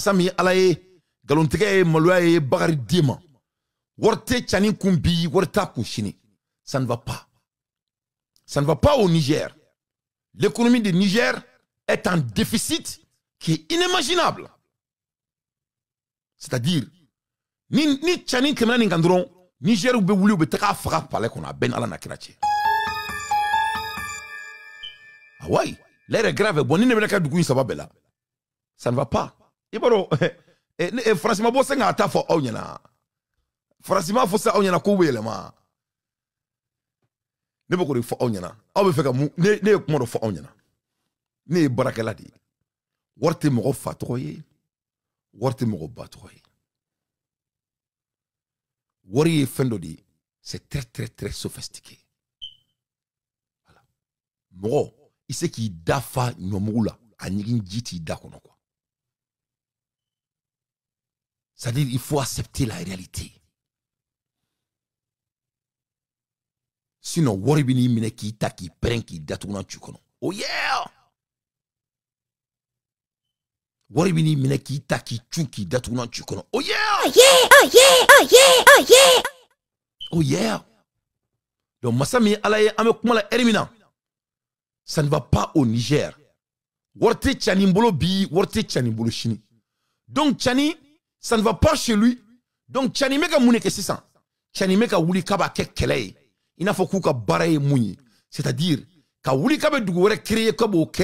Masami alaye galontige maloye bagari dima. Worte Tchani kumbi worta kushini. Ça ne va pas. Ça ne va pas au Niger. L'économie du Niger est en déficit qui est inimaginable. C'est-à-dire, ni Tchani kemena ni ngandron, Niger ou be wuli ou be taka faga pale kona ben ala nakirache. Ah ouais, l'air est grave. Bon, ni ne belaka dugu ça va bela. Ça ne va pas. Ibaro, franchement, bo senga ata fo onyana. Franchement, faut ça onyana ko wele ma. Ne boko de fo onyana. Aw be feka mu ne ko mo fo onyana. Ne barakela di. Worte mo fa troye. Worte mo ba troye. Wori fendo di, c'est très très très sophistiqué. Voilà. Mo il sait qu'il dafa nyomula anigin jiti dakono quoi. C'est-à-dire il faut accepter la réalité. Sinon wori bini mine ki ta ki pren ki datuna chukono. Oh yeah. Wori bini mine ki ta ki chuki datuna chukono. Oh yeah. Oh yeah. Oh yeah. Oh yeah. Oh yeah. Oh yeah. Donc masami alaye ame kumala erimina. Ça ne va pas au Niger. Worte Tchani mbolo bi, worte Tchani mbolo chini. Donc Tchani, ça ne va pas chez lui. Donc Tchani meka moune ke sisan. Tchani meka wuli kaba ke kelei. Il n'a faut ka baraye mouni. C'est-à-dire, ka wuli kaba dougouere créer comme ok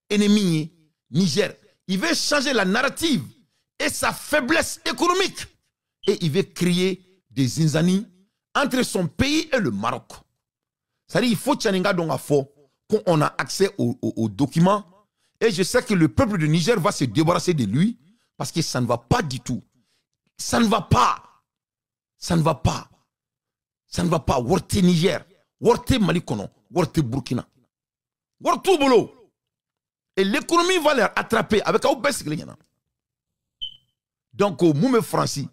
ennemi Niger. Il veut changer la narrative et sa faiblesse économique. Et il veut créer des inzani entre son pays et le Maroc. C'est-à-dire, il faut Tchani nga donga fo. On a accès aux documents. Et je sais que le peuple de Niger va se débarrasser de lui parce que ça ne va pas du tout. Ça ne va pas. Ça ne va pas. Ça ne va pas. Worte Niger, Worte Malikono, Worte Burkina. Worte Bolo. Et l'économie va les attraper avec un baisse. Donc, Moume Franci,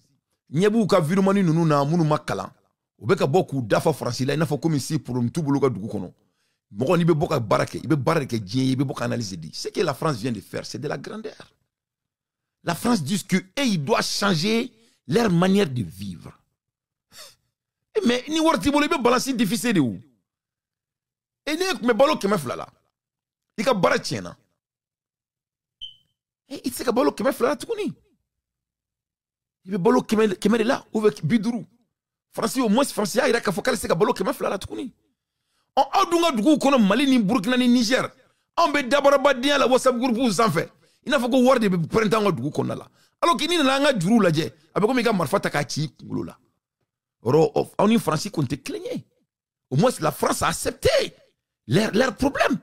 Nyebou ka virumani nunu na munu makala. Obeka boku dafa Franci là, il n'a pas comme ici pour tout bolo ka dugukono. Mon il be barake, il be barake dien, il be analyse dit. Ce que la France vient de faire, c'est de la grandeur. La France dit que ils doivent changer leur manière de vivre. Mais ni worti bolo be balancer difficile de où? Et ne me balo keme flala. Il ka bara tiena. Et il se ka balo keme flala tukuni. Il be balo keme de là, ou biduru. France au moins France ya ira ka fokal se ka balo keme flala tukuni. On a dunga dugu kono Mali ni Burkina ni Niger. On be d'abord badia la WhatsApp groupe vous en fait. Il n'a faut que word de printemps dugu kono la. Alors qu'il n'y a nga juru la je. Avec comme il marfa takachi ngolo la. Oro on est français compte cligné. Au moins la France a accepté leur problème.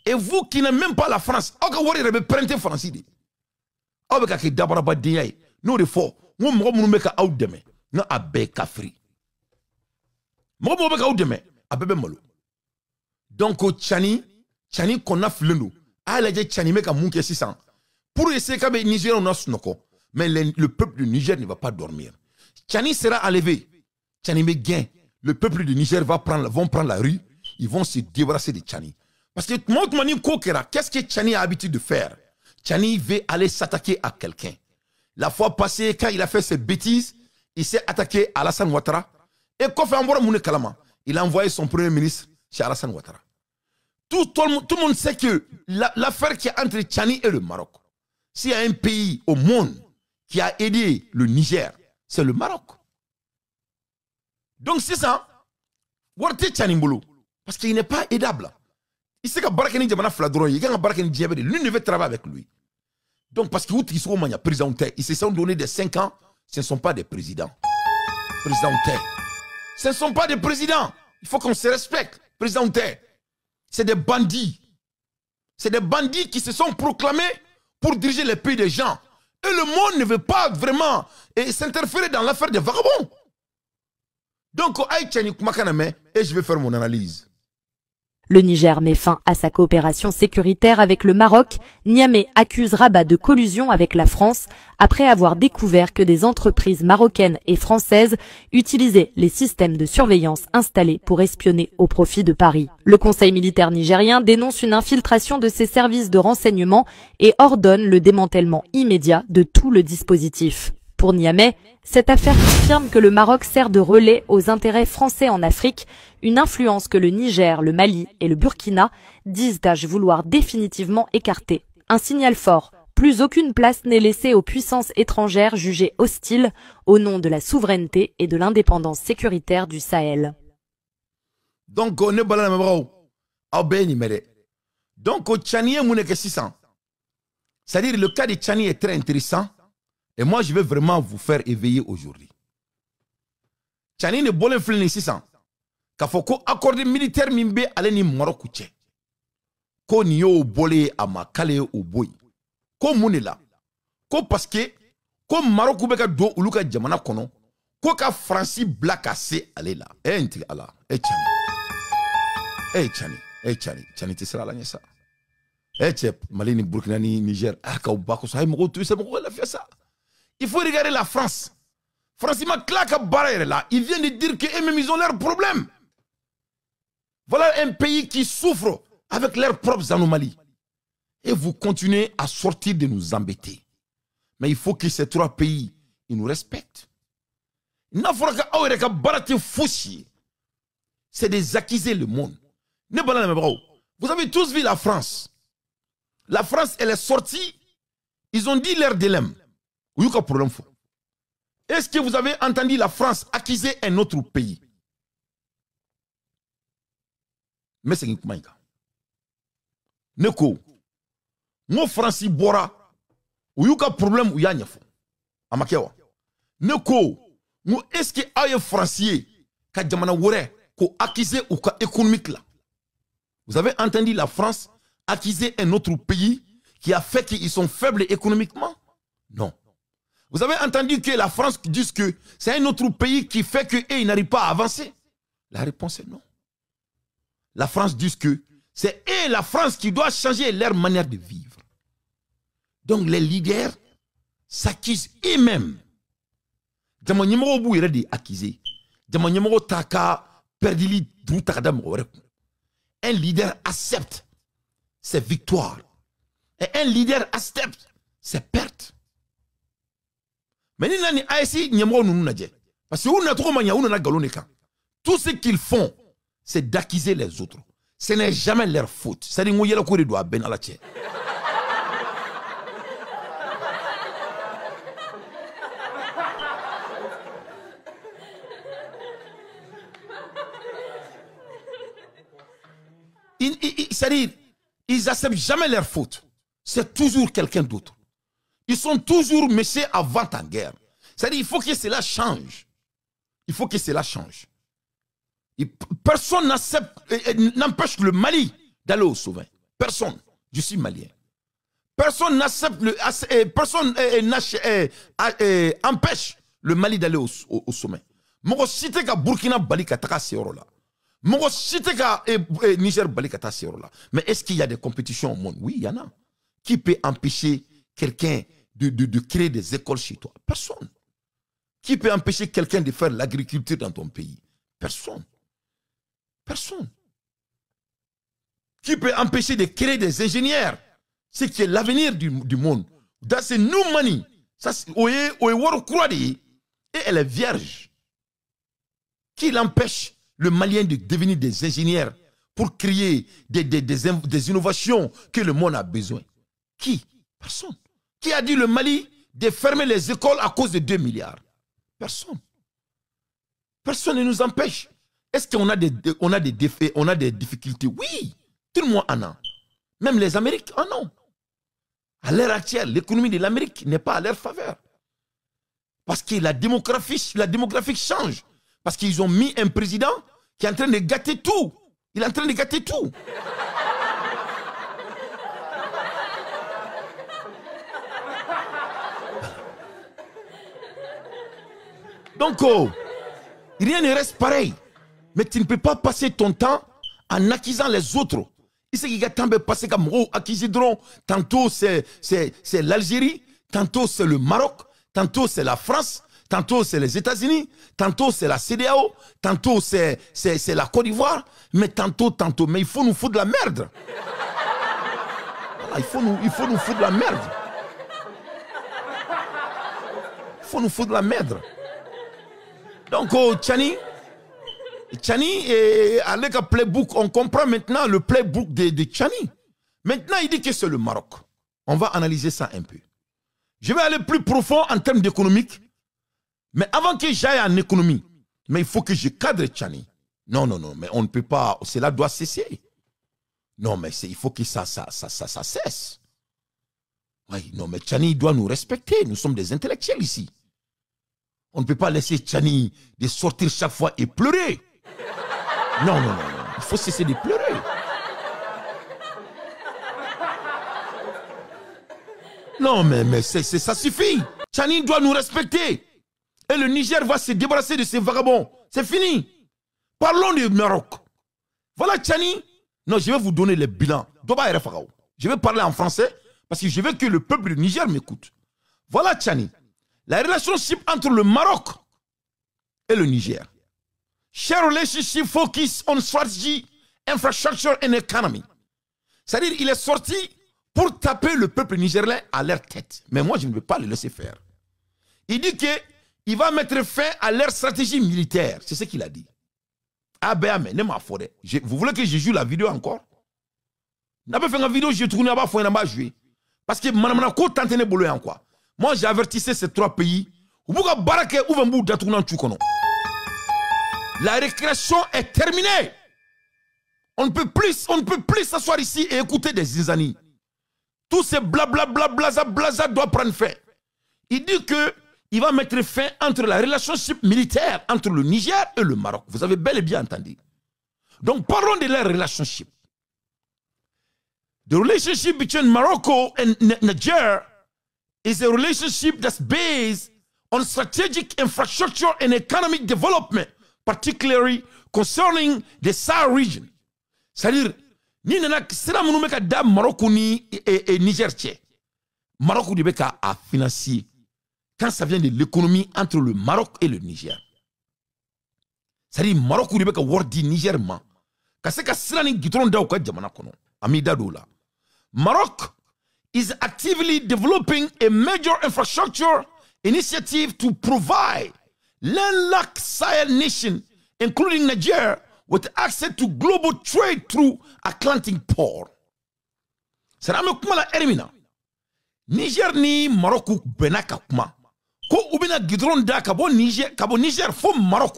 Et vous qui n'aimez même pas la France, on va word de printemps français de. Avec que d'abord badia nous de fort. Moi mo me ka out demain. Na abe kafri. Mo me ka out demain. Donc Tchani qu'on a flenu a la Tchani meka munke 600 pour essayer que le Niger on a snoko mais le peuple du Niger ne va pas dormir. Tchani sera enlevé, Tchani me gain, le peuple du Niger vont prendre la rue, ils vont se débarrasser de Tchani parce que qu'est-ce que Tchani a l'habitude de faire? Tchani veut aller s'attaquer à quelqu'un. La fois passée quand il a fait ses bêtises, il s'est attaqué à Alassane Ouattara et Kofi Anbora Mouné Kalama. Il a envoyé son premier ministre chez Alassane Ouattara. Tout le monde sait que l'affaire qui est entre Tchani et le Maroc, s'il y a un pays au monde qui a aidé le Niger, c'est le Maroc. Donc c'est ça. Worte Tchani Mbolo. Parce qu'il n'est pas aidable. Il sait que Barakani Djamana Fladron, il y a un Barakani Djabede, lui ne veut travailler avec lui. Donc parce qu'il sont président, ils se sont donné des 5 ans, ce ne sont pas des présidents. Président. Ce ne sont pas des présidents. Il faut qu'on se respecte. Président Terre. C'est des bandits. C'est des bandits qui se sont proclamés pour diriger les pays des gens. Et le monde ne veut pas vraiment s'interférer dans l'affaire des vagabonds. Donc, et je vais faire mon analyse. Le Niger met fin à sa coopération sécuritaire avec le Maroc. Niamey accuse Rabat de collusion avec la France après avoir découvert que des entreprises marocaines et françaises utilisaient les systèmes de surveillance installés pour espionner au profit de Paris. Le Conseil militaire nigérien dénonce une infiltration de ses services de renseignement et ordonne le démantèlement immédiat de tout le dispositif. Pour Niamey, cette affaire confirme que le Maroc sert de relais aux intérêts français en Afrique, une influence que le Niger, le Mali et le Burkina disent vouloir définitivement écarter. Un signal fort, plus aucune place n'est laissée aux puissances étrangères jugées hostiles au nom de la souveraineté et de l'indépendance sécuritaire du Sahel. Donc, on est balade donc, au Tchani, c'est-à-dire le cas de Tchani est très intéressant. Et moi, je vais vraiment vous faire éveiller aujourd'hui. Tchani ne bolé flin 600. K'a faut ko accordé militaire mimbe ale ni Maroc tche. Ko ni yo bolé ama kale o boy. Ko munela. Ko parce que ko Maroc beka do uluka jamana kono. Ko ka Franci black assez ale là. Enti ala. Tchani. Tchani. Tchani. Tchani te sera la nyesa. Tchep Mali ni Burkina ni Niger. Ah ka bako ça mo tout c'est mo la fait ça. Il faut regarder la France. Franchement, claque barrière là. Ils viennent de dire qu'eux-mêmes, ils ont leurs problèmes. Voilà un pays qui souffre avec leurs propres anomalies. Et vous continuez à sortir de nous embêter. Mais il faut que ces trois pays, ils nous respectent. C'est de accuser le monde. Vous avez tous vu la France. La France, elle est sortie. Ils ont dit leur dilemme. Où est-ce problème? Est-ce que vous avez entendu la France accuser un autre pays? Mais c'est une Neko, mo Franci Bora, où est-ce problème? Où y a un Amakewa. Neko, mo est-ce que aye Francier, ka jamana wore, ko accuser ou ka économique là? Vous avez entendu la France accuser un autre pays qui a fait qu'ils sont faibles économiquement? Non. Vous avez entendu que la France dit que c'est un autre pays qui fait qu'ils n'arrivent pas à avancer? La réponse est non. La France dit que c'est la France qui doit changer leur manière de vivre. Donc les leaders s'accusent eux-mêmes. Un leader accepte ses victoires. Et un leader accepte ses pertes. Mais parce que tout ce qu'ils font, c'est d'accuser les autres. Ce n'est jamais leur faute. C'est c'est-à-dire, ils n'acceptent jamais leur faute. C'est toujours quelqu'un d'autre. Ils sont toujours messieurs avant en guerre. C'est-à-dire il faut que cela change. Il faut que cela change. Personne n'empêche le Mali d'aller au sommet. Personne. Je suis malien. Personne n'accepte personne empêche le Mali d'aller au sommet. Mogo cité ka Burkina Bali ka taka là. Mogo cité ka Niger Bali ka taka là. Mais est-ce qu'il y a des compétitions au monde? Oui, il y en a. Qui peut empêcher quelqu'un de créer des écoles chez toi? Personne. Qui peut empêcher quelqu'un de faire l'agriculture dans ton pays? Personne. Personne. Qui peut empêcher de créer des ingénieurs? C'est qui est l'avenir du monde. Dans ces new money, et elle est vierge. Qui l'empêche, le Malien, de devenir des ingénieurs pour créer des innovations que le monde a besoin? Qui? Personne. Qui a dit le Mali de fermer les écoles à cause de 2 milliards? Personne. Personne ne nous empêche. Est-ce qu'on a des défis, on a des difficultés? Oui, tout le monde en a. Même les Américains en ont. À l'heure actuelle, l'économie de l'Amérique n'est pas à leur faveur. Parce que la démographie change. Parce qu'ils ont mis un président qui est en train de gâter tout. Il est en train de gâter tout. Donc, rien ne reste pareil. Mais tu ne peux pas passer ton temps en accusant les autres. Il sait qu'il y a tant de passé comme acquisition. Tantôt c'est l'Algérie, tantôt c'est le Maroc, tantôt c'est la France, tantôt c'est les États-Unis, tantôt c'est la CEDEAO, tantôt c'est la Côte d'Ivoire, mais tantôt. Mais il faut nous foutre de la merde. Voilà, il faut nous foutre de la merde. Il faut nous foutre de la merde. Donc, Tchani avec un playbook, on comprend maintenant le playbook de Tchani. Maintenant, il dit que c'est le Maroc. On va analyser ça un peu. Je vais aller plus profond en termes d'économique. Mais avant que j'aille en économie, mais il faut que je cadre Tchani. Non, mais on ne peut pas, cela doit cesser. Non, mais il faut que ça cesse. Oui, non, mais Tchani doit nous respecter. Nous sommes des intellectuels ici. On ne peut pas laisser Tchani de sortir chaque fois et pleurer. Non. Il faut cesser de pleurer. Non, mais ça suffit. Tchani doit nous respecter. Et le Niger va se débarrasser de ces vagabonds. C'est fini. Parlons du Maroc. Voilà Tchani. Non, je vais vous donner le bilan. Je vais parler en français parce que je veux que le peuple du Niger m'écoute. Voilà Tchani. La relationship entre le Maroc et le Niger. Share relationship focus on strategy, infrastructure and economy. C'est-à-dire, il est sorti pour taper le peuple nigérien à leur tête. Mais moi, je ne veux pas le laisser faire. Il dit qu'il va mettre fin à leur stratégie militaire. C'est ce qu'il a dit. Ah ben, mais ne m'a forêt. Vous voulez que je joue la vidéo encore? N'a pas fait une vidéo, je tourne là-bas, il faut pas jouer. Parce que madame ko tantene bolo en quoi. Moi, j'ai avertissé ces trois pays. La récréation est terminée. On ne peut plus s'asseoir ici et écouter des zizani. Tout ce blaza doit prendre fin. Il dit qu'il va mettre fin entre la relationship militaire entre le Niger et le Maroc. Vous avez bel et bien entendu. Donc parlons de leur relationship. The relationship between Morocco and Niger is a relationship that's based on strategic infrastructure and economic development, particularly concerning the Sahel region. C'est-à-dire, ni nana sera munu meka da Maroc ni et Niger tché. Maroc de beka a financier quand ça vient de l'économie entre le Maroc et le Niger. C'est-à-dire Maroc de beka wardi Niger man. Kaseka sera ni gitron da ka jamana kono. Amida dola. Maroc is actively developing a major infrastructure initiative to provide landlocked Sahel nation, including Niger, with access to global trade through Atlantic port. C'est la kuma la erimina. Niger ni Maroc benaka kuma. Ko ubina gidron da kabo Niger fo Maroc.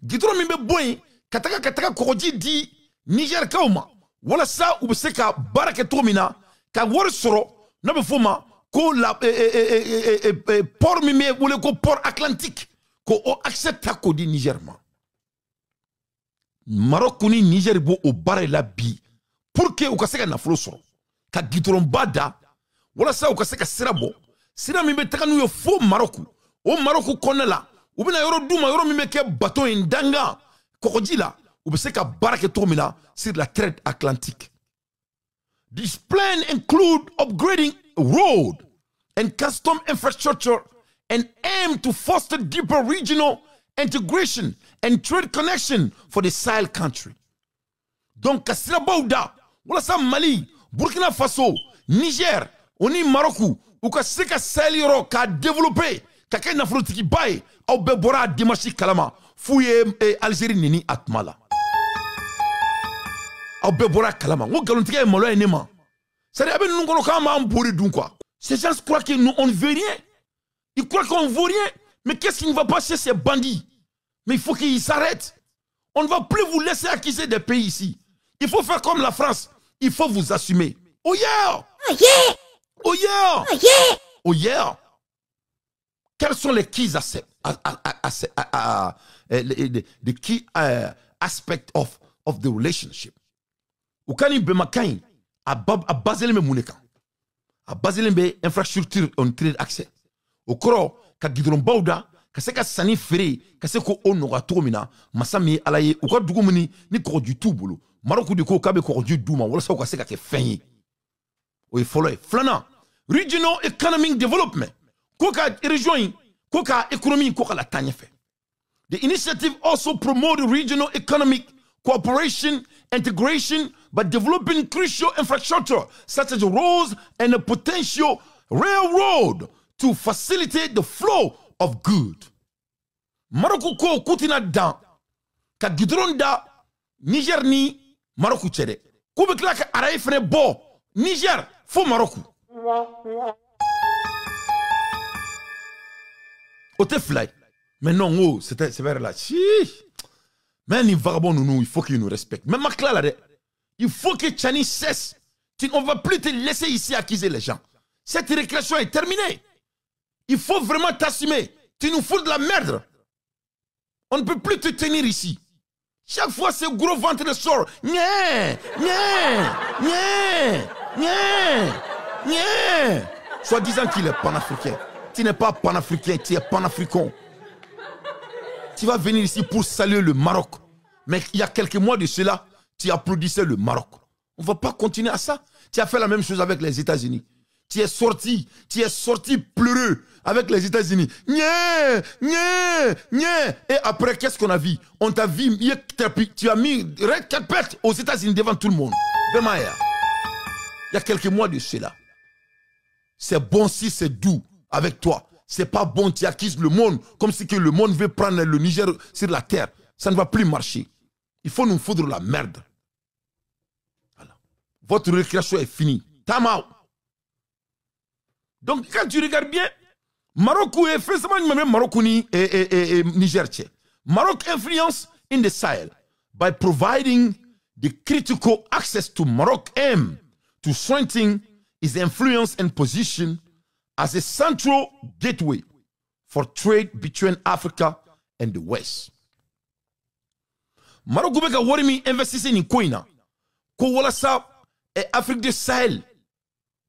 Gidron mimbe boy kataka kokoji di Niger kauma. Wala sa ubseka barake tomina ka wor soro no be foma ko la port mimbe wole ko port Atlantique ko o accepta ko di Niger ma. Maroc ni Niger bo o bare la bi pour que o kaseka na flo soro ka gidron bada wala sa o kaseka sirabo sira mimbe taka nu yo fo Maroc o Maroc konela ubina yoro duma yoro mimbe ke bateau indanga kokoji la ubiseka barake tomina sur la traite atlantique. This plan include upgrading road and custom infrastructure and aim to foster deeper regional integration and trade connection for the Sahel country. Donc kasira bauda wala sa Mali, Burkina Faso, Niger, oni Maroc ou kaseka Sahel yoro ka développer ka kay nafrotiki bay au bebora dimashi kalama fouye Algérie nini atmala. Ces gens croient que nous on ne veut rien. Ils croient qu'on ne vaut rien. Mais qu'est-ce qui ne va pas chez ces bandits? Mais il faut qu'ils s'arrêtent. On ne va plus vous laisser accuser des pays ici. Il faut faire comme la France. Il faut vous assumer. Oh yeah! Oh yeah! Oh yeah! Oh yeah! Oh yeah! Quels sont les key aspects of the relationship? Ukani bemakai a bazeleme muneka a bazeleme infrastructure on trade access okoro ka gidron bauda ka se ka sanni feere ka se ko o nɔgɔya cogo min na masa min ye ala ye u ka dugu min ni kɔgɔji t'u bolo Maroc de ko k'a bɛ kɔgɔji d'u ma walasa u ka se ka kɛ fɛn ye o ye fɔlɔ ye filanan regional economic development ko ka région in ko ka économie ko ka la taa ɲɛfɛ. The initiative also promote regional economic cooperation, integration, by developing crucial infrastructure such as roads and a potential railroad to facilitate the flow of goods. Maroko ko kutina dan ka gidron da Niger ni Maroko chere. Ko be kla ka araye fene bo Niger fo Maroko. Ote fly. Mais non, oh, c'est vers là. Mais les vagabonds, nous, il faut qu'ils nous respectent. Même Makla, là, il faut que Tchani cesse. On ne va plus te laisser ici accuser les gens. Cette récréation est terminée. Il faut vraiment t'assumer. Tu nous fous de la merde. On ne peut plus te tenir ici. Chaque fois, ce gros ventre de sort. Nyeh, nyeh, nyeh, nyeh, nyeh. Soit disant qu'il est panafricain. Tu n'es pas panafricain, tu es panafricain. Tu vas venir ici pour saluer le Maroc. Mais il y a quelques mois de cela, tu applaudissais le Maroc. On ne va pas continuer à ça. Tu as fait la même chose avec les États-Unis. Tu es sorti pleureux avec les États-Unis. Nyeh, nyeh, nyeh. Et après, qu'est-ce qu'on a vu? On t'a vu, tu as mis red carpet aux États-Unis devant tout le monde. Il y a quelques mois de cela. C'est bon si c'est doux avec toi. C'est pas bon, tu acquises le monde comme si que le monde veut prendre le Niger sur la terre. Ça ne va plus marcher. Il faut nous foutre la merde. Voilà. Votre récréation est finie. Time out. Donc, quand tu regardes bien, Maroc est forcément même Maroc et Niger. Maroc influence in the Sahel by providing the critical access to Maroc aim to strengthen its influence and position as a central gateway for trade between Africa and the West. Maroc beka warimi investisse ni koina ko wala sa e Afrique du Sahel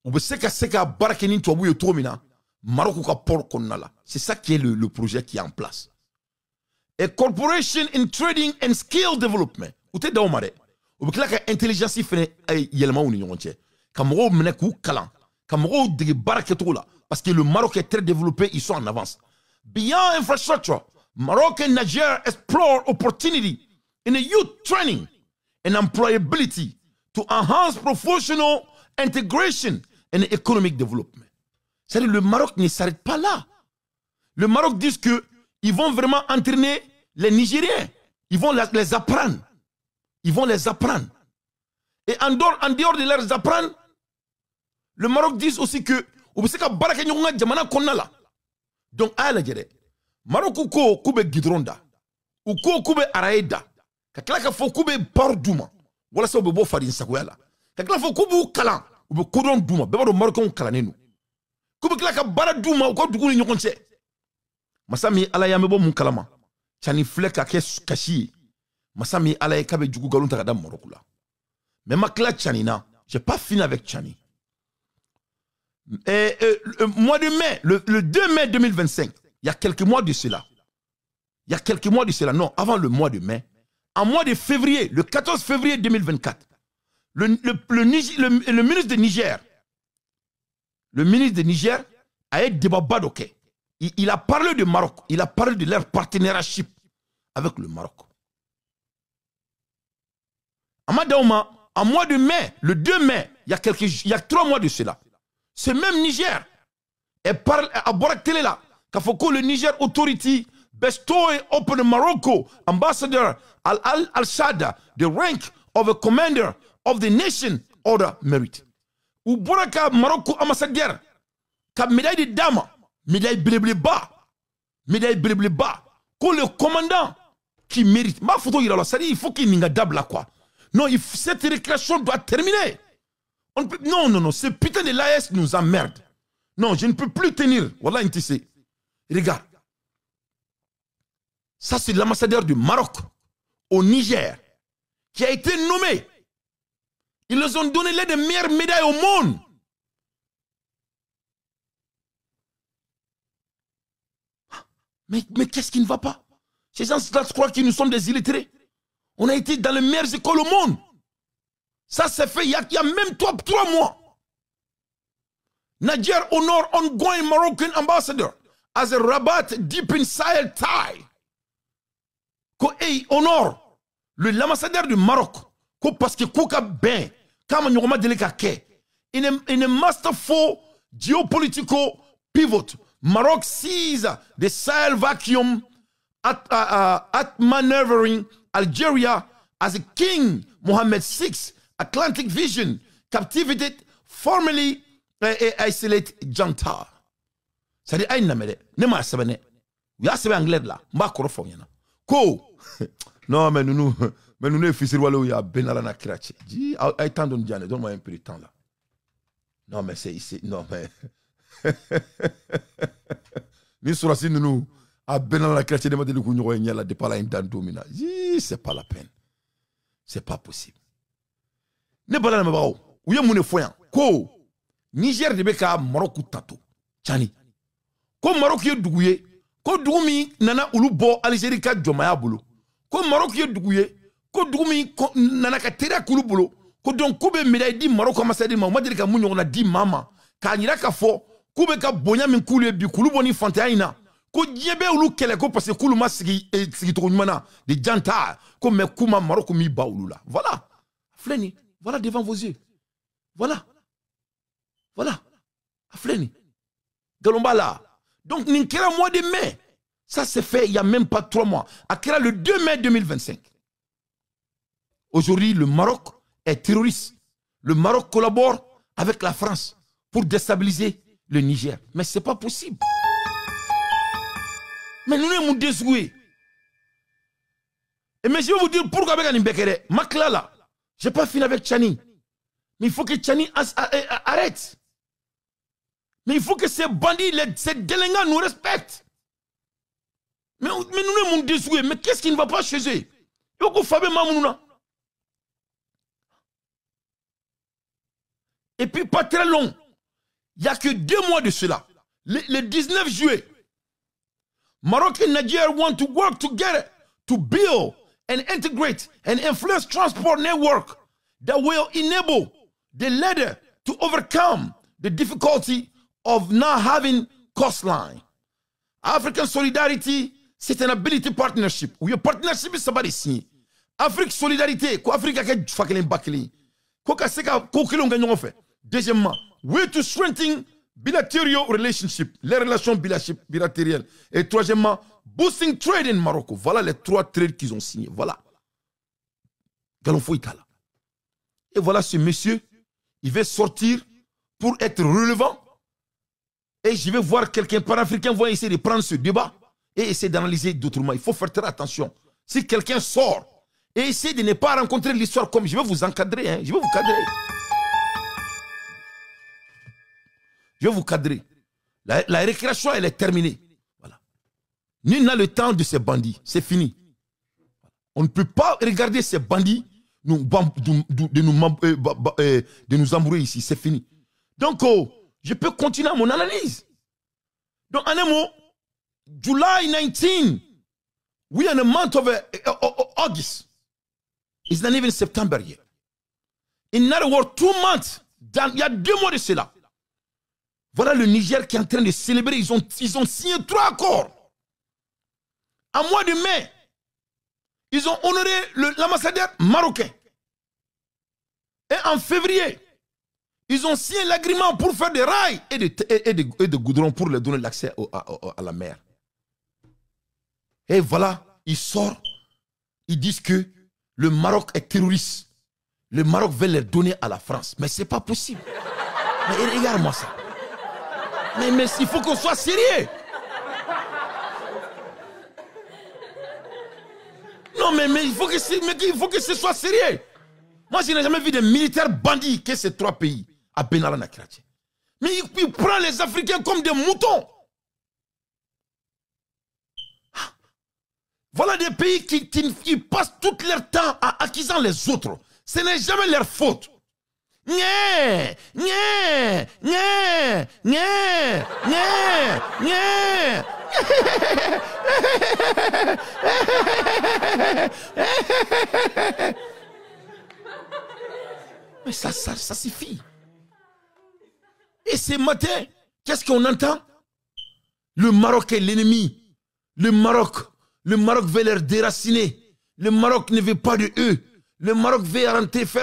ou be seka barakeni to buyo tomina Maroc ka port konnala. C'est ça qui est le projet qui est en place. A corporation in trading and skill development. Ou te daw mare. Ou be kla ka intelligence fene ay yelma uni nyonche. Kamro mene ku kalan. Kamro de baraketo la. Parce que le Maroc est très développé, ils sont en avance. Beyond infrastructure, Maroc and Niger explore opportunity in a youth training and employability to enhance professional integration and economic development. C'est-à-dire le Maroc ne s'arrête pas là. Le Maroc dit qu'ils vont vraiment entraîner les Nigériens. Ils vont les apprendre. Ils vont les apprendre. Et en dehors de les apprendre, le Maroc dit aussi que donc à la jere Maroc ko kube gidronda ou ko kube araida ka kala ka fo kube par duma wala so be bo farin sakoyala ka kala fo kubu kala ou be kodon duma be do Maroc on kala nenu kube kala ka bara duma ko dugu ni nyokonche masami ala ya me bo mun kalama chani fleka ke kashi masami ala ya kabe jugu galon ta da Maroc la mais makla chani na j'ai pas fini avec chani. Le mois de mai, le 2 mai 2025, il y a quelques mois de cela. Non, avant le mois de mai, en mois de février, le 14 février 2024, le ministre de Niger, Aïd Deba Badoke, il a parlé de Maroc, il a parlé de leur partenariat avec le Maroc. En mois de mai, le 2 mai, il y a 3 mois de cela, ce même Niger parle à Borak Télé là, qu'il faut que le Niger Authority bestow upon Morocco ambassador Al-Shada the rank of a commander of the nation order merit. Ou Boraka Morocco ambassadeur, ka médaille de dame, médaille bas, que le commandant qui mérite. Ma photo il a ça dit il faut qu'il n'y ait pas quoi. Non, cette récréation doit terminer. Non, ce putain de l'AS nous emmerde. Non, je ne peux plus tenir. Voilà, regarde. Ça, c'est l'ambassadeur du Maroc au Niger qui a été nommé. Ils nous ont donné l'une des meilleures médailles au monde. Mais qu'est-ce qui ne va pas? Ces gens-là croient que nous sommes des illettrés. On a été dans les meilleures écoles au monde. Ça s'est fait il y a même 3 mois. Niger honor ongoing Moroccan ambassador as a Rabat deep in Sahel tie. Ko honor l'ambassadeur du Maroc. Ko parce que Kouka ben, comme nous avons dit in a masterful geopolitical pivot, Maroc sees the Sahel vacuum at maneuvering Algeria as a King Mohammed VI Atlantic vision captivated formerly isolate Jantar. C'est-à-dire, aïe namede, ne m'a sabane. Oui, c'est anglais là. M'a korofo yana. Ko. Non, mais nous fils walo ya benala na krache. Dis, aïe tant don diane, donne-moi un peu de temps là. Non, mais c'est ici, non mais. Ni surasi nous a benala na krache de modèle ku nyoy nyala de pala indan domina. C'est pas la peine. C'est pas possible. Ne bala na bao. Ouye mune foyan. Ko. Niger de beka Maroc tato. Chani. Ko Maroc ye duguye. Ko dugumi nana ulu bo Algérie ka jomaya bolo. Ko Maroc ye duguye. Ko dugumi nana ka tera kulu bolo. Ko donc ko be médaille di Maroc ambassadeur ma ma dire ka munyo na di mama. Ka nyira ka fo ko be ka bonya min kulu bi kulu boni fantayina. Ko jebe ulu kele ko parce que kulu ma sigi to nyumana de janta ko me kuma Maroc mi ba ulu la. Voilà. Fleni, voilà devant vos yeux. Voilà. Voilà. Afleni. Galomba là. Donc, Ninkera mois de mai. Ça s'est fait il n'y a même pas 3 mois. Akira le 2 mai 2025. Aujourd'hui, le Maroc est terroriste. Le Maroc collabore avec la France pour déstabiliser le Niger. Mais ce n'est pas possible. Mais nous sommes déçus. Et mais je vais vous dire pourquoi avec Animbekere. Makla là. Je n'ai pas fini avec Tchani. Mais il faut que Tchani arrête. Mais il faut que ces bandits, ces délinquants nous respectent. Mais nous sommes déçus. Mais qu'est-ce qui ne va pas chez eux? Il faut que Fabien Mamouna. Et puis pas très long. Il n'y a que 2 mois de cela. Le 19 juillet. Maroc and Nigeria want to work together to build and integrate an influence transport network that will enable the latter to overcome the difficulty of not having coastline. African Solidarity Sustainability Partnership. Ou your partnership is somebody signé. Afrique Solidarité. Ko Afrique a fakelen bakeli. Ko ka seka ko kilon ganyon fait. Deuxièmement, way to strengthen bilateral relationship. Les relations bilatérales. Et troisièmement, boosting trade in Morocco. Voilà les 3 trades qu'ils ont signés. Voilà. Galon fo itala. Et voilà ce monsieur, il va sortir pour être relevant. Et je vais voir quelqu'un panafricain va essayer de prendre ce débat et essayer d'analyser d'autrement. Il faut faire très attention. Si quelqu'un sort et essaie de ne pas rencontrer l'histoire comme je vais vous encadrer, hein, je vais vous cadrer. Je vais vous cadrer. La récréation, elle est terminée. Voilà. Nul n'a le temps de ces bandits. C'est fini. On ne peut pas regarder ces bandits de nous embrouiller ici. C'est fini. Donc, je peux continuer mon analyse. Donc, en un mot, July 19, we are in the month of August. It's not even September yet. In other words, 2 months, il y a 2 mois de cela. Voilà le Niger qui est en train de célébrer. Ils ont signé 3 accords. En mois de mai, ils ont honoré l'ambassadeur marocain. Et en février, ils ont signé l'agrément pour faire des rails et de goudron pour leur donner l'accès à la mer. Et voilà, ils sortent. Ils disent que le Maroc est terroriste. Le Maroc veut les donner à la France. Mais ce n'est pas possible. Mais regarde-moi ça. Mais il faut qu'on soit sérieux. Non, mais il faut que ce soit sérieux. Moi, je n'ai jamais vu des militaires bandits que ces 3 pays à Benalla Nakrati. Mais il prend les Africains comme des moutons. Voilà des pays qui passent tout leur temps à acquisant les autres. Ce n'est jamais leur faute. Nye, nye, nye, nye, nye, nye. Mais ça suffit. Et ce matin, qu'est-ce qu'on entend? Le Maroc est l'ennemi. Le Maroc veut les déraciner. Le Maroc ne veut pas de eux. Le Maroc veut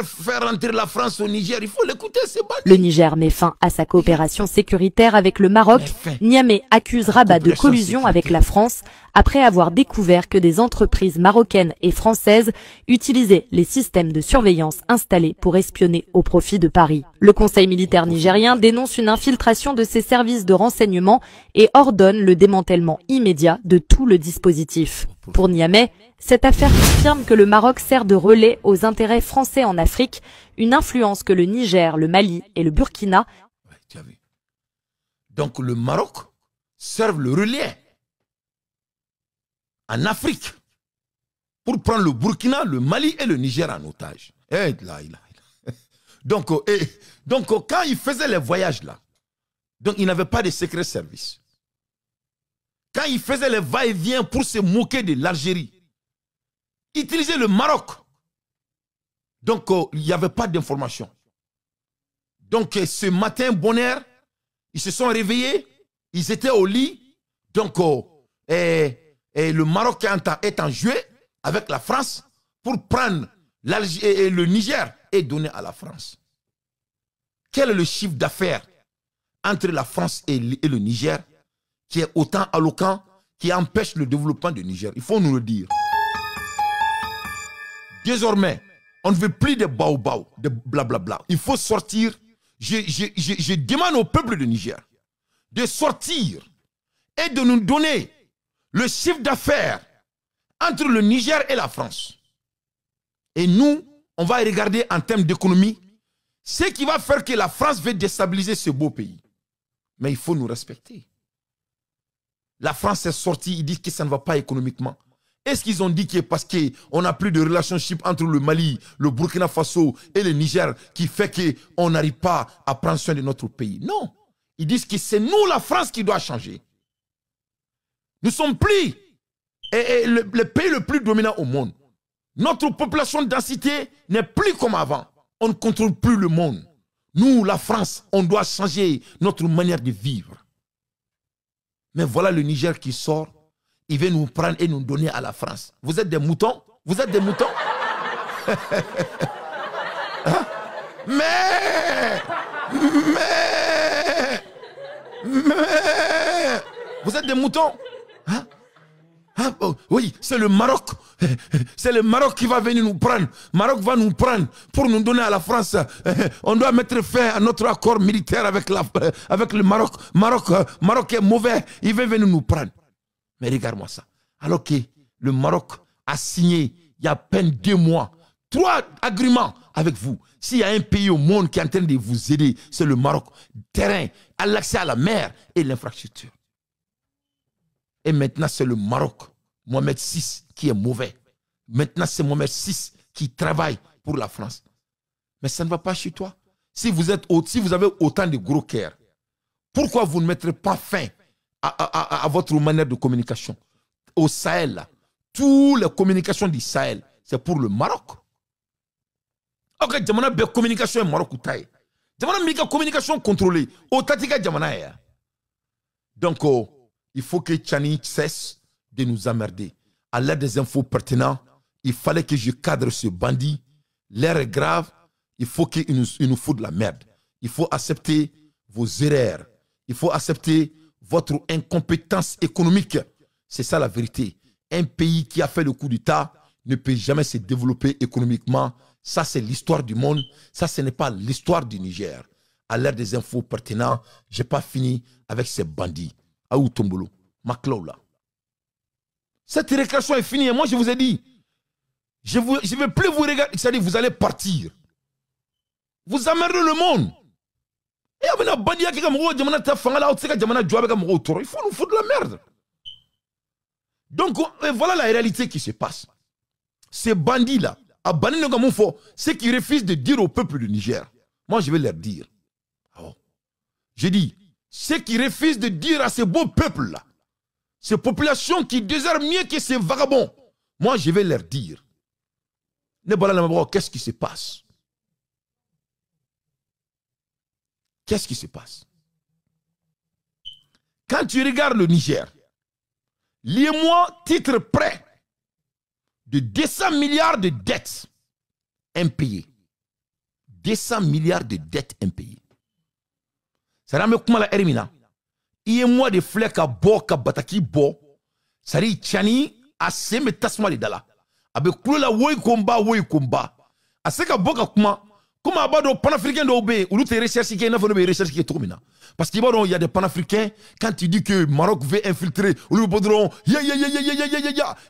faire rentrer la France au Niger. Il faut l'écouter, c'est bon. Le Niger met fin à sa coopération sécuritaire avec le Maroc. Niamey accuse Rabat de collusion avec la France après avoir découvert que des entreprises marocaines et françaises utilisaient les systèmes de surveillance installés pour espionner au profit de Paris. Le Conseil militaire nigérien dénonce une infiltration de ses services de renseignement et ordonne le démantèlement immédiat de tout le dispositif. Pour Niamey, cette affaire confirme que le Maroc sert de relais aux intérêts français en Afrique, une influence que le Niger, le Mali et le Burkina. Ouais, tu as vu. Donc le Maroc sert le relais en Afrique pour prendre le Burkina, le Mali et le Niger en otage. Donc, quand il faisait les voyages là, donc il n'avait pas de secret service. Quand il faisait les va-et-vient pour se moquer de l'Algérie, utiliser le Maroc. Donc, il n'y avait pas d'information. Donc, ce matin, bonheur, ils se sont réveillés, ils étaient au lit. Donc, le Maroc est en jeu avec la France pour prendre le Niger et donner à la France. Quel est le chiffre d'affaires entre la France et le Niger qui est autant alloquent, qui empêche le développement du Niger? Il faut nous le dire. Désormais, on ne veut plus de baobab, de blablabla. Il faut sortir. Je demande au peuple du Niger de sortir et de nous donner le chiffre d'affaires entre le Niger et la France. Et nous, on va regarder en termes d'économie ce qui va faire que la France va déstabiliser ce beau pays. Mais il faut nous respecter. La France est sortie, ils disent que ça ne va pas économiquement. Est-ce qu'ils ont dit que parce qu'on n'a plus de relationship entre le Mali, le Burkina Faso et le Niger qui fait qu'on n'arrive pas à prendre soin de notre pays? Non. Ils disent que c'est nous, la France, qui doit changer. Nous sommes plus le pays le plus dominant au monde. Notre population de densité n'est plus comme avant. On ne contrôle plus le monde. Nous, la France, on doit changer notre manière de vivre. Mais voilà le Niger qui sort. Il veut nous prendre et nous donner à la France. Vous êtes des moutons? Vous êtes des moutons? Hein? Mais vous êtes des moutons? Hein? Hein? Oh, oui, c'est le Maroc. C'est le Maroc qui va venir nous prendre. Maroc va nous prendre pour nous donner à la France. On doit mettre fin à notre accord militaire avec le Maroc. Maroc est mauvais. Il veut venir nous prendre. Mais regarde-moi ça. Alors que le Maroc a signé, il y a à peine 2 mois, 3 agréments avec vous. S'il y a un pays au monde qui est en train de vous aider, c'est le Maroc. Terrain, l'accès à la mer et l'infrastructure. Et maintenant, c'est le Maroc, Mohamed VI, qui est mauvais. Maintenant, c'est Mohamed VI qui travaille pour la France. Mais ça ne va pas chez toi. Si vous avez autant de gros cœurs, pourquoi vous ne mettrez pas fin à votre manière de communication? Au Sahel, là, toutes les communications du Sahel, c'est pour le Maroc. Ok, jamana be communication est Maroc ou taille. Jamana mika communication contrôlée. Au tatika jamana ya. Donc, il faut que Tchani cesse de nous emmerder. À l'aide des infos pertinentes, il fallait que je cadre ce bandit. L'air est grave. Il faut qu'il nous faut de la merde. Il faut accepter vos erreurs. Il faut accepter votre incompétence économique. C'est ça la vérité. Un pays qui a fait le coup d'État ne peut jamais se développer économiquement. Ça, c'est l'histoire du monde. Ça, ce n'est pas l'histoire du Niger. À l'ère des infos pertinentes, je n'ai pas fini avec ces bandits. Aou Tombolo, Maklaoula. Cette récréation est finie. Et moi, je vous ai dit, je ne vais plus vous regarder. C'est-à-dire, vous allez partir. Vous emmerdez le monde. Il faut nous foutre de la merde. Donc, voilà la réalité qui se passe. Ces bandits-là, ce qui refusent de dire au peuple du Niger, Moi, je vais leur dire. Oh. Je dis, ceux qui refusent de dire à ces beaux peuples-là, ces populations qui désirent mieux que ces vagabonds, moi, je vais leur dire, qu'est-ce qui se passe? Qu'est-ce qui se passe? Quand tu regardes le Niger, lis-moi titre prêt de 200 milliards de dettes impayées. 200 milliards de dettes impayées. Ça rame kuma la Hermina. Moi de flèches à bo ka bataki bo. Ça dit chani a seme tasma de dala. Abe kulu la woy komba. A seka boka kuma. Comme à bas de panafricains d'Obé, ou l'autre recherche qui est une recherche qui est trop mina. Parce qu'il y a des panafricains, quand tu dis que Maroc veut infiltrer, ou le baudron,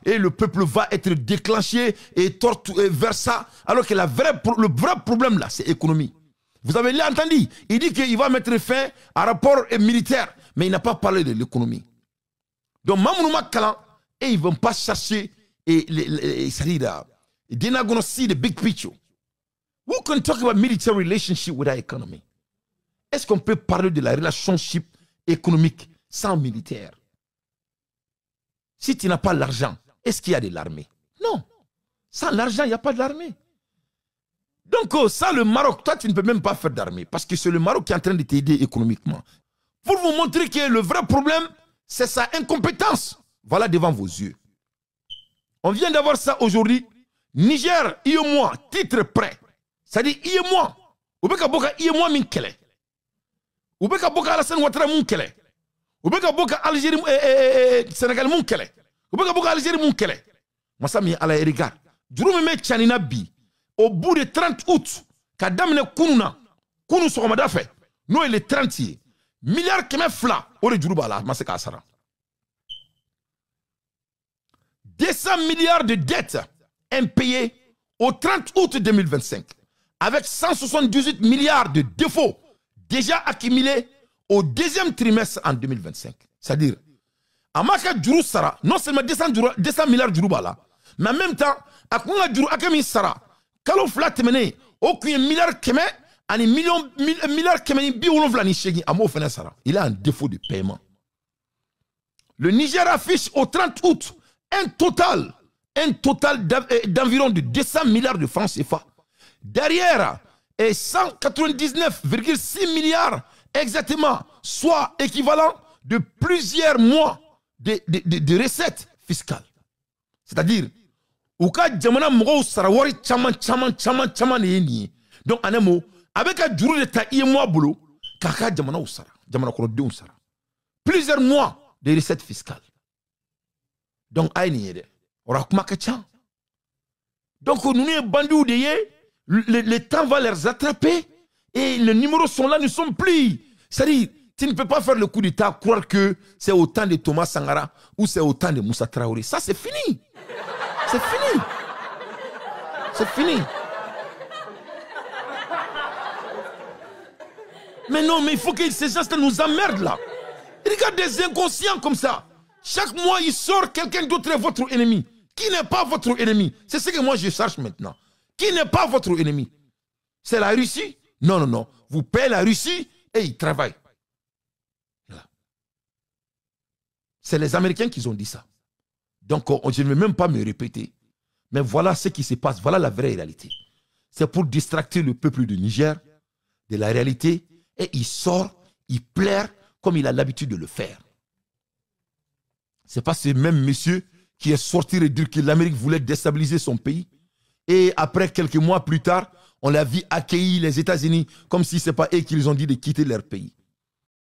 et le peuple va être déclenché et vers ça, alors que le vrai problème là, c'est l'économie. Vous avez entendu, il dit qu'il va mettre fin à rapport militaire, mais il n'a pas parlé de l'économie. Donc, Mamounouma Kalan, et ils ne vont pas chercher, c'est-à-dire, the big picture. Who can talk about military relationship with our economy? Est-ce qu'on peut parler de la relationship économique sans militaire? Si tu n'as pas l'argent, est-ce qu'il y a de l'armée? Non. Sans l'argent, il n'y a pas d'armée. Donc, ça, le Maroc, toi, tu ne peux même pas faire d'armée. Parce que c'est le Maroc qui est en train de t'aider économiquement. Pour vous montrer que le vrai problème, c'est sa incompétence. Voilà devant vos yeux. On vient d'avoir ça aujourd'hui. Niger, moi, titre prêt. C'est-à-dire, moi. Oubeka boka moi min kele. Oubeka boka Alassane Ouattara mon kele. Oubeka boka Algérie Sénégal mon kele. Oubeka boka Algérie mon kele. Moi ça mi ala regard. Djuru me chanina bi. Au bout de 30 août, kadamne kununa. Kunu sokomada fait. No il est 30 milliards keme fla. Ore djuru bala maseka asara. 200 milliards de dettes impayées au 30 août 2025. Avec 178 milliards de défauts déjà accumulés au deuxième trimestre en 2025. C'est-à-dire, Amaka Djuru Sara, non seulement 200 milliards de là, mais en même temps, Akunga Djuru Akemi Sara, Kalo Flat Temene, aucun milliard Keme, ani milliard Keme, Biolon Vlani Shegi, Amo Fene Sara. Il a un défaut de paiement. Le Niger affiche au 30 août un total d'environ de 200 milliards de francs CFA. Derrière, 199,6 milliards exactement, soit équivalent de plusieurs mois de recettes fiscales. C'est-à-dire, Ouka Djamana Moro Sarawari Chaman. Donc, en un mot, avec un jour de ta mois boulot, Kaka Djamana Oussara, Djamana Korodé Oussara. Plusieurs mois de recettes fiscales. Donc, Aïniede, Orakumakachan. Donc, nous sommes bandits de yé. Le temps va les attraper et les numéros sont là, ne sont plus. C'est-à-dire, tu ne peux pas faire le coup d'État, croire que c'est au temps de Thomas Sankara ou c'est au temps de Moussa Traoré. Ça, c'est fini. C'est fini. C'est fini. Mais non, mais il faut que ces gens nous emmerdent là. Regarde des inconscients comme ça. Chaque mois, il sort quelqu'un d'autre est votre ennemi. Qui n'est pas votre ennemi? C'est ce que moi je cherche maintenant. Qui n'est pas votre ennemi? C'est la Russie? Non, non, non. Vous payez la Russie et ils travaillent. C'est les Américains qui ont dit ça. Donc, je ne vais même pas me répéter. Mais voilà ce qui se passe. Voilà la vraie réalité. C'est pour distracter le peuple du Niger de la réalité. Et il sort, il plaire comme il a l'habitude de le faire. C'est pas ce même monsieur qui est sorti et dire que l'Amérique voulait déstabiliser son pays. Et après, quelques mois plus tard, on l'a vu accueillir les États-Unis comme si ce n'est pas eux qui les ont dit de quitter leur pays.